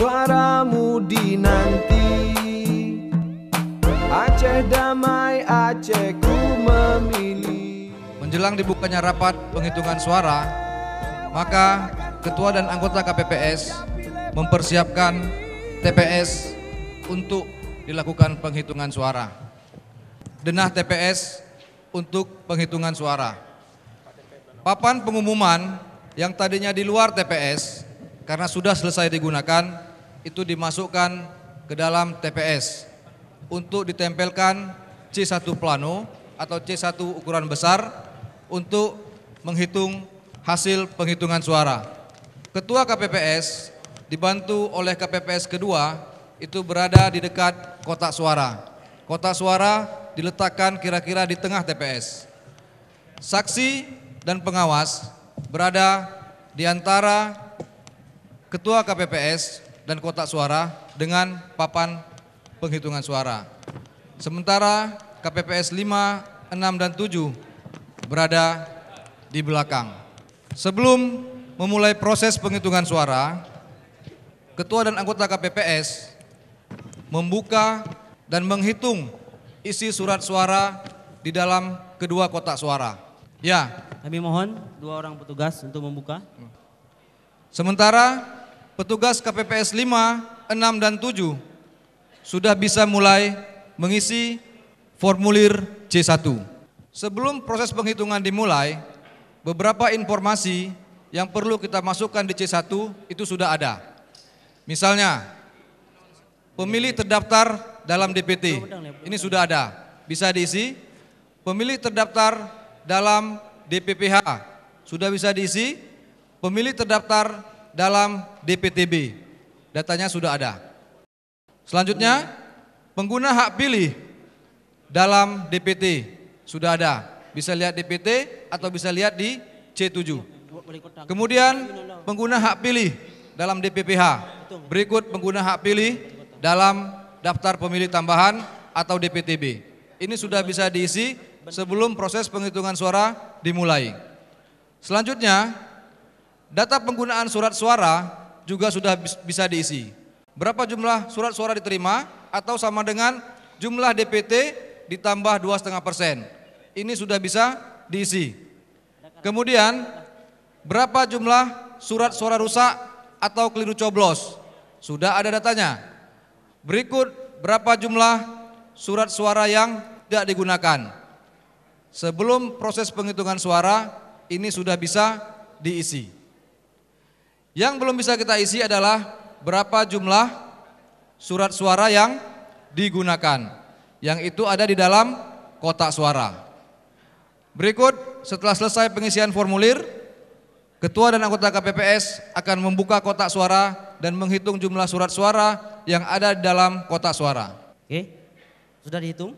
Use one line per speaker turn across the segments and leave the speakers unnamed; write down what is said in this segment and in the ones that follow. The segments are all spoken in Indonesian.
suaramu dinanti. Aceh damai, Acehku memilih.
Menjelang dibukanya rapat penghitungan suara, maka Ketua dan anggota KPPS mempersiapkan TPS untuk dilakukan penghitungan suara. Denah TPS untuk penghitungan suara. Papan pengumuman yang tadinya di luar TPS karena sudah selesai digunakan itu dimasukkan ke dalam TPS untuk ditempelkan C1 plano atau C1 ukuran besar untuk menghitung hasil penghitungan suara. Ketua KPPS dibantu oleh KPPS kedua itu berada di dekat kotak suara. Kotak suara diletakkan kira-kira di tengah TPS. Saksi dan pengawas berada di antara Ketua KPPS dan kotak suara dengan papan penghitungan suara. Sementara KPPS 5, 6, dan 7 berada di belakang. Sebelum memulai proses penghitungan suara, Ketua dan anggota KPPS membuka dan menghitung isi surat suara di dalam kedua kotak suara. Ya.
Kami mohon 2 orang petugas untuk membuka.
Sementara petugas KPPS 5, 6, dan 7 sudah bisa mulai mengisi formulir C1. Sebelum proses penghitungan dimulai, beberapa informasi yang perlu kita masukkan di C1 itu sudah ada. Misalnya, pemilih terdaftar dalam DPT, ini sudah ada, bisa diisi. Pemilih terdaftar dalam DPPH, sudah bisa diisi. Pemilih terdaftar dalam DPTB, datanya sudah ada. Selanjutnya, pengguna hak pilih dalam DPT, sudah ada. Bisa lihat DPT atau bisa lihat di C7. Kemudian pengguna hak pilih dalam DPPH, berikut pengguna hak pilih dalam daftar pemilih tambahan atau DPTB. Ini sudah bisa diisi sebelum proses penghitungan suara dimulai. Selanjutnya, data penggunaan surat suara juga sudah bisa diisi. Berapa jumlah surat suara diterima atau sama dengan jumlah DPT ditambah 2,5%. Ini sudah bisa diisi. Kemudian, berapa jumlah surat suara rusak atau keliru coblos? Sudah ada datanya. Berikut berapa jumlah surat suara yang tidak digunakan. Sebelum proses penghitungan suara ini sudah bisa diisi. Yang belum bisa kita isi adalah berapa jumlah surat suara yang digunakan. Yang itu ada di dalam kotak suara. Berikut setelah selesai pengisian formulir, Ketua dan anggota KPPS akan membuka kotak suara dan menghitung jumlah surat suara yang ada di dalam kotak suara.
Oke, sudah dihitung.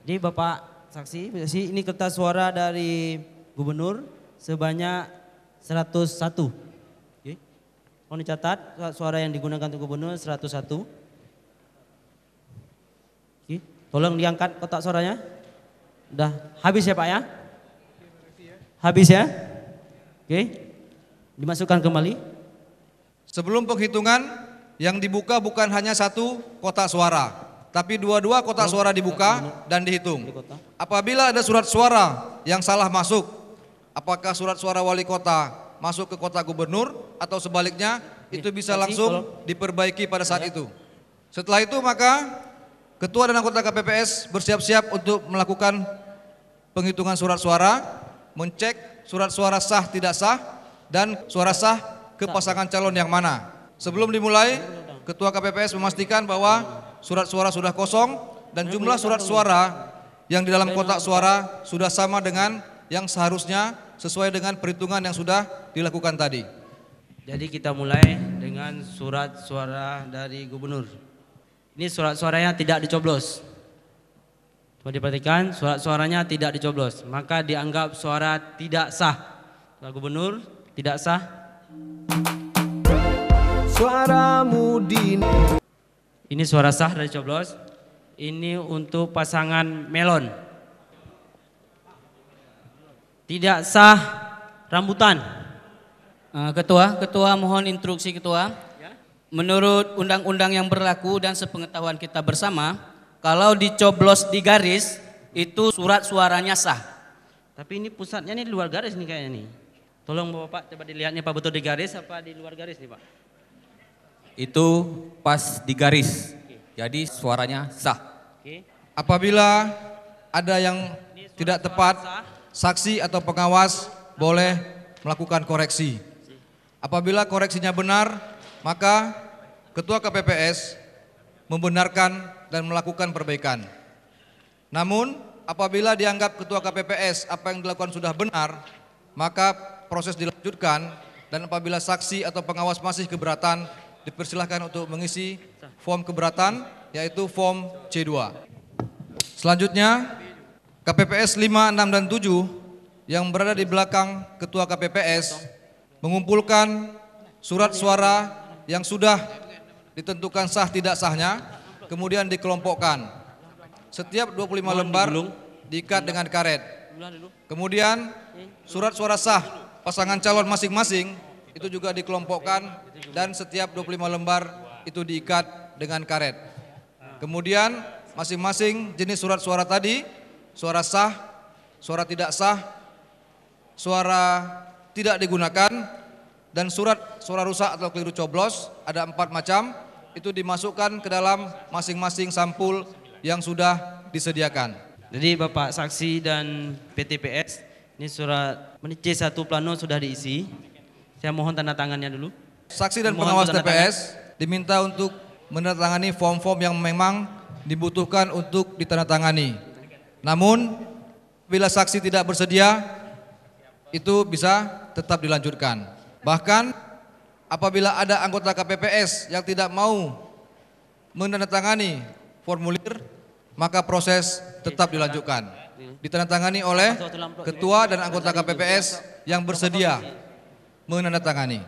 Jadi Bapak saksi, ini kertas suara dari gubernur sebanyak 101. Oke. Mohon dicatat suara yang digunakan untuk gubernur 101. Oke. Tolong diangkat kotak suaranya. Udah habis ya Pak ya? Habis ya? Oke, dimasukkan kembali.
Sebelum penghitungan yang dibuka bukan hanya satu kotak suara, tapi dua-dua kotak suara dibuka dan dihitung. Apabila ada surat suara yang salah masuk, apakah surat suara wali kota masuk ke kotak gubernur atau sebaliknya, itu bisa langsung diperbaiki pada saat itu. Setelah itu maka Ketua dan anggota KPPS bersiap-siap untuk melakukan penghitungan surat suara, mencek surat suara sah tidak sah dan suara sah ke pasangan calon yang mana. Sebelum dimulai, Ketua KPPS memastikan bahwa surat suara sudah kosong dan jumlah surat suara yang di dalam kotak suara sudah sama dengan yang seharusnya sesuai dengan perhitungan yang sudah dilakukan tadi.
Jadi kita mulai dengan surat suara dari gubernur. Ini surat suaranya tidak dicoblos. Coba diperhatikan, surat suaranya tidak dicoblos, maka dianggap suara tidak sah. Suara gubernur tidak sah.
Suaramu dinanti.
Ini suara sah dari coblos. Ini untuk pasangan melon. Tidak sah rambutan.
Ketua mohon instruksi Ketua. menurut undang-undang yang berlaku dan sepengetahuan kita bersama, kalau dicoblos di garis itu surat suaranya sah. Tapi ini pusatnya nih di luar garis nih kayaknya nih. Tolong Bapak coba dilihatnya Pak, betul di garis apa di luar garis nih Pak?
Itu pas di garis. Jadi suaranya sah.
Oke.
Apabila ada yang tidak tepat, saksi atau pengawas boleh melakukan koreksi. Apabila koreksinya benar, maka Ketua KPPS membenarkan dan melakukan perbaikan. Namun apabila dianggap Ketua KPPS apa yang dilakukan sudah benar, maka proses dilanjutkan, dan apabila saksi atau pengawas masih keberatan, dipersilahkan untuk mengisi form keberatan, yaitu form C2. Selanjutnya KPPS 5, 6, dan 7 yang berada di belakang Ketua KPPS mengumpulkan surat suara yang sudah ditentukan sah tidak sahnya, kemudian dikelompokkan. Setiap 25 lembar diikat dengan karet. Kemudian surat suara sah pasangan calon masing-masing itu juga dikelompokkan dan setiap 25 lembar itu diikat dengan karet. Kemudian masing-masing jenis surat suara tadi, suara sah, suara tidak sah, suara tidak digunakan, dan surat suara rusak atau keliru coblos, ada 4 macam, itu dimasukkan ke dalam masing-masing sampul yang sudah disediakan.
Jadi Bapak saksi dan PTPS, ini surat C1 plano sudah diisi. Saya mohon tanda tangannya dulu.
Saksi dan
Mohon
pengawas
tanda
TPS diminta untuk menandatangani form-form yang memang dibutuhkan untuk ditandatangani. Namun bila saksi tidak bersedia, itu bisa tetap dilanjutkan. Bahkan apabila ada anggota KPPS yang tidak mau menandatangani formulir, maka proses tetap dilanjutkan. Ditandatangani oleh ketua dan anggota KPPS yang bersedia menandatangani.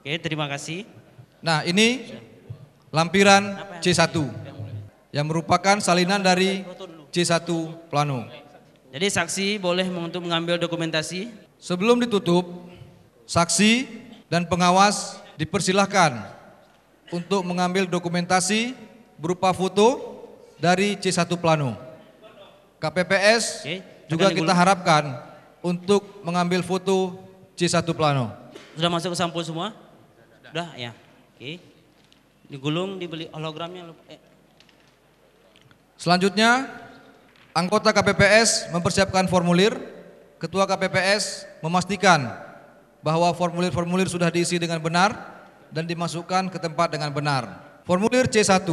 Oke, terima kasih.
Nah, ini lampiran C1 yang merupakan salinan dari C1 plano.
Jadi saksi boleh untuk mengambil dokumentasi.
Sebelum ditutup, saksi dan pengawas dipersilahkan untuk mengambil dokumentasi berupa foto dari C1 plano. KPPS juga kita harapkan untuk mengambil foto C1 plano.
Sudah masuk ke sampul semua? Sudah ya. Oke. Digulung, dibeli hologramnya.
Selanjutnya, anggota KPPS mempersiapkan formulir. Ketua KPPS memastikan bahwa formulir-formulir sudah diisi dengan benar dan dimasukkan ke tempat dengan benar. Formulir C1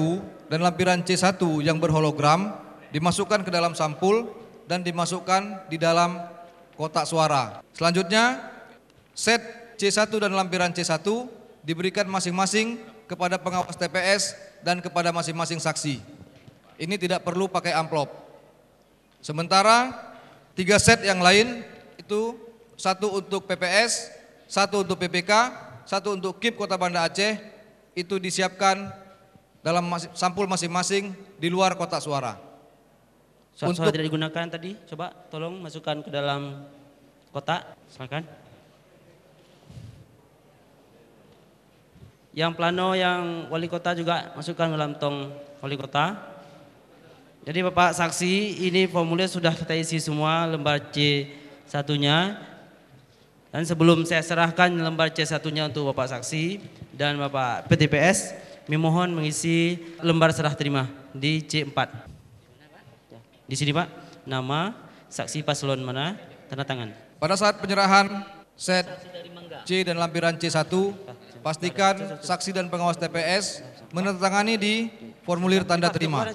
dan lampiran C1 yang berhologram dimasukkan ke dalam sampul dan dimasukkan di dalam kotak suara. Selanjutnya, set C1 dan lampiran C1 diberikan masing-masing kepada pengawas TPS dan kepada masing-masing saksi. Ini tidak perlu pakai amplop. Sementara 3 set yang lain itu 1 untuk PPS, 1 untuk PPK, 1 untuk KIP Kota Banda Aceh, itu disiapkan dalam sampul masing-masing di luar kotak suara.
Suara tidak digunakan tadi, coba tolong masukkan ke dalam kotak, silakan. Yang plano yang wali kota juga masukkan ke dalam tong wali kota. Jadi Bapak saksi, ini formulir sudah kita isi semua lembar C1-nya. Dan sebelum saya serahkan lembar C1-nya untuk Bapak saksi dan Bapak PTPS, memohon mengisi lembar serah terima di C4. Di sini Pak, nama, saksi paslon mana, tanda tangan.
Pada saat penyerahan set C dan lampiran C1, pastikan saksi dan pengawas TPS menandatangani di formulir tanda terima.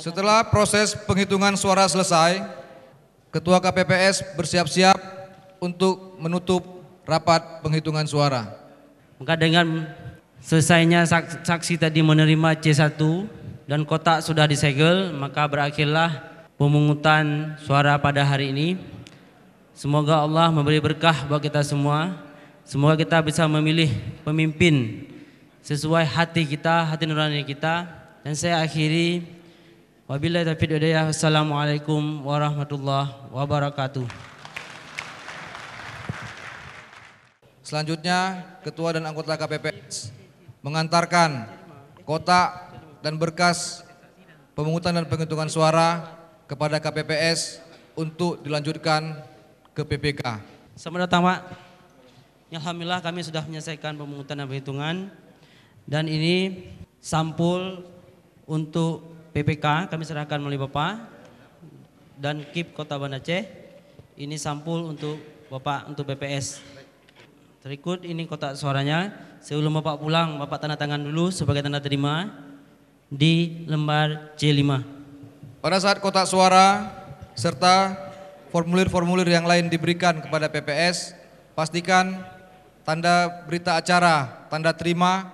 Setelah proses penghitungan suara selesai, Ketua KPPS bersiap-siap untuk menutup rapat penghitungan suara.
Maka dengan selesainya saksi tadi menerima C1 dan kotak sudah disegel, maka berakhirlah pemungutan suara pada hari ini. Semoga Allah memberi berkah buat kita semua. Semoga kita bisa memilih pemimpin sesuai hati kita, hati nurani kita. Dan saya akhiri, wabillahi taufiq wal hidayah. Assalamualaikum warahmatullahi wabarakatuh.
Selanjutnya, Ketua dan anggota KPPS mengantarkan kotak dan berkas pemungutan dan penghitungan suara kepada KPPS untuk dilanjutkan ke PPK.
Selamat datang, Pak. Alhamdulillah kami sudah menyelesaikan pemungutan dan penghitungan. Dan ini sampul untuk PPK kami serahkan melalui Bapak. Dan KIP Kota Banda Aceh. Ini sampul untuk Bapak untuk BPS. Terikut ini kotak suaranya. Sebelum Bapak pulang, Bapak tanda tangan dulu sebagai tanda terima di lembar C5.
Pada saat kotak suara serta formulir-formulir yang lain diberikan kepada PPS, pastikan tanda berita acara, tanda terima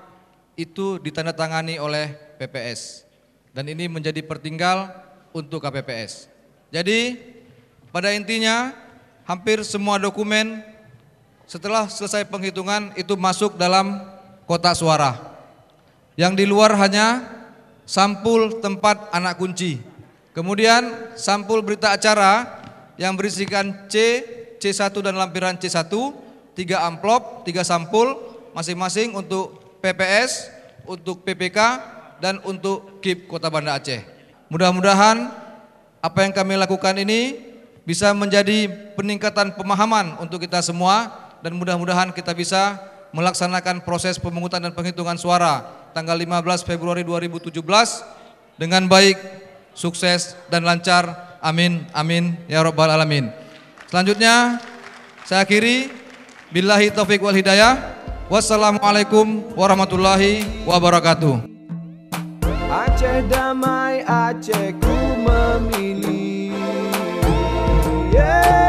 itu ditandatangani oleh PPS. Dan ini menjadi pertinggal untuk KPPS. Jadi pada intinya hampir semua dokumen setelah selesai penghitungan itu masuk dalam kotak suara. Yang di luar hanya sampul tempat anak kunci. Kemudian sampul berita acara yang berisikan C1 dan lampiran C1, 3 amplop, 3 sampul masing-masing untuk PPS, untuk PPK, dan untuk KIP Kota Banda Aceh. Mudah-mudahan apa yang kami lakukan ini bisa menjadi peningkatan pemahaman untuk kita semua. Dan mudah-mudahan kita bisa melaksanakan proses pemungutan dan penghitungan suara tanggal 15 Februari 2017 dengan baik, sukses dan lancar. Amin, amin, ya rabbal alamin. Selanjutnya saya akhiri, billahi taufik wal hidayah. Wassalamualaikum warahmatullahi wabarakatuh.
Aceh damai, Aceh ku memilih. Yeah.